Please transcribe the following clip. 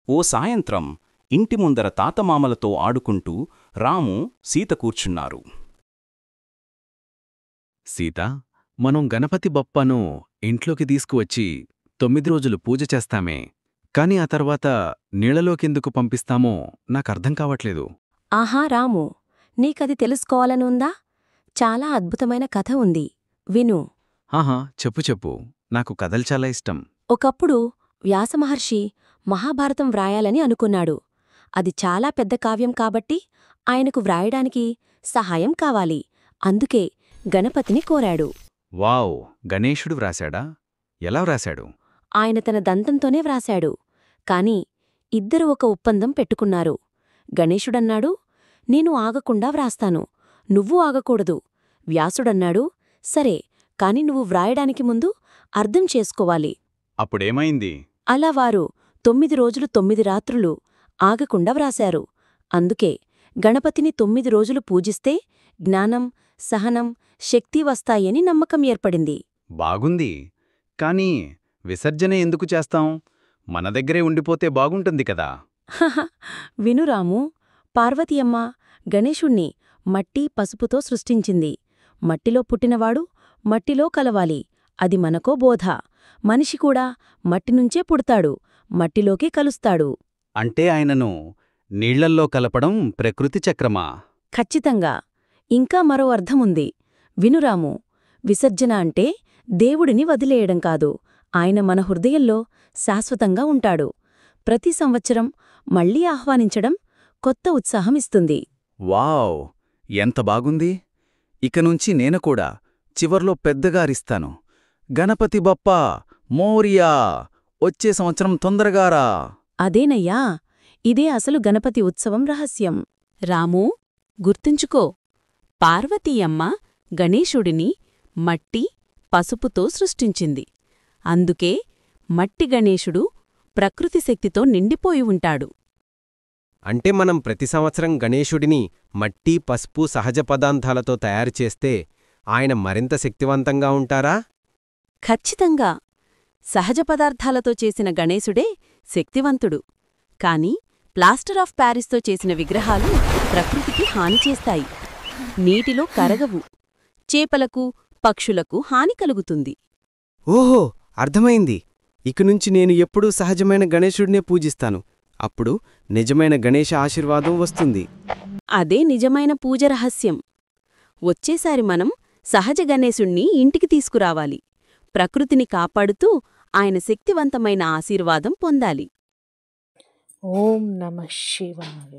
ఓ సాయంత్రం ఇంటి ముందర తాతమామలతో ఆడుకుంటూ రాము సీత కూర్చున్నారు. సీత, మనం గణపతి బప్పను ఇంట్లోకి తీసుకువచ్చి 9 రోజులు పూజ చేస్తామే, కాని ఆ తర్వాత నీళ్లలోకెందుకు పంపిస్తామో నాకర్థం కావట్లేదు. ఆహా రాము, నీకది తెలుసుకోవాలనుందా? చాలా అద్భుతమైన కథ ఉంది, విను. ఆహా, చెప్పు, నాకు కథలు చాలా ఇష్టం. ఒకప్పుడు వ్యాసమహర్షి మహాభారతం వ్రాయాలని అనుకున్నాడు. అది చాలా పెద్ద కావ్యం కాబట్టి ఆయనకు వ్రాయడానికి సహాయం కావాలి. అందుకే గణపతిని కోరాడు. వావ్! గణేశుడు వ్రాశాడా? ఎలా వ్రాశాడు? ఆయన తన దంతంతోనే వ్రాశాడు. కాని ఇద్దరు ఒక ఒప్పందం పెట్టుకున్నారు. గణేశుడన్నాడు, నేను ఆగకుండా వ్రాస్తాను, నువ్వు ఆగకూడదు. వ్యాసుడన్నాడు, సరే, కాని నువ్వు వ్రాయడానికి ముందు అర్థం చేసుకోవాలి. అప్పుడేమైంది? అలా వారు 9 రోజులు 9 రాత్రులు ఆగకుండా వ్రాశారు. అందుకే గణపతిని 9 రోజులు పూజిస్తే జ్ఞానం, సహనం, శక్తి వస్తాయని నమ్మకం ఏర్పడింది. బాగుంది. కానీ విసర్జన ఎందుకు చేస్తాం? మన దగ్గరే ఉండిపోతే బాగుంటుంది కదా. హహ, వినురాము, పార్వతీయమ్మ గణేశుణ్ణి మట్టి, పసుపుతో సృష్టించింది. మట్టిలో పుట్టినవాడు మట్టిలో కలవాలి, అది మనకో బోధ. మనిషి కూడా మట్టినుంచే పుడతాడు, మట్టిలోకి కలుస్తాడు. అంటే ఆయనను నీళ్లల్లో కలపడం ప్రకృతి చక్రమా? ఖచ్చితంగా. ఇంకా మరో అర్థముంది, వినురాము. విసర్జన అంటే దేవుడిని వదిలేయడం కాదు, ఆయన మన హృదయంలో శాశ్వతంగా ఉంటాడు. ప్రతి సంవత్సరం మళ్లీ ఆహ్వానించడం కొత్త ఉత్సాహమిస్తుంది. వావ్! ఎంత బాగుంది! ఇకనుంచి నేను కూడా చివర్లో పెద్దగా అరిస్తాను, గణపతి బప్పా మోరియా, వచ్చే సంవత్సరం తొందరగారా. అదేనయ్యా, ఇదే అసలు గణపతి ఉత్సవం రహస్యం. రామూ, గుర్తుంచుకో, పార్వతీయమ్మ గణేశుడిని మట్టి, పసుపుతో సృష్టించింది. అందుకే మట్టి గణేశుడు ప్రకృతి శక్తితో నిండిపోయి ఉంటాడు. అంటే మనం ప్రతి సంవత్సరం గణేశుడిని మట్టి, పసుపు, సహజ పదార్థాలతో తయారుచేస్తే ఆయన మరింత శక్తివంతంగా ఉంటారా? ఖచ్చితంగా. సహజ పదార్థాలతో చేసిన గణేశుడే శక్తివంతుడు. కాని ప్లాస్టర్ ఆఫ్ ప్యారిస్తో చేసిన విగ్రహాలు ప్రకృతికి హాని చేస్తాయి, నీటిలో కరగవు, చేపలకు, పక్షులకు హాని కలుగుతుంది. ఓహో, అర్థమైంది. ఇకనుంచి నేను ఎప్పుడూ సహజమైన గణేశుడినే పూజిస్తాను. అప్పుడు నిజమైన గణేశ ఆశీర్వాదం వస్తుంది. అదే నిజమైన పూజ రహస్యం. వచ్చేసారి మనం సహజ గణేశుణ్ణి ఇంటికి తీసుకురావాలి, ప్రకృతిని కాపాడుతూ ఆయన శక్తివంతమైన ఆశీర్వాదం పొందాలి. ఓం నమః శివాయ.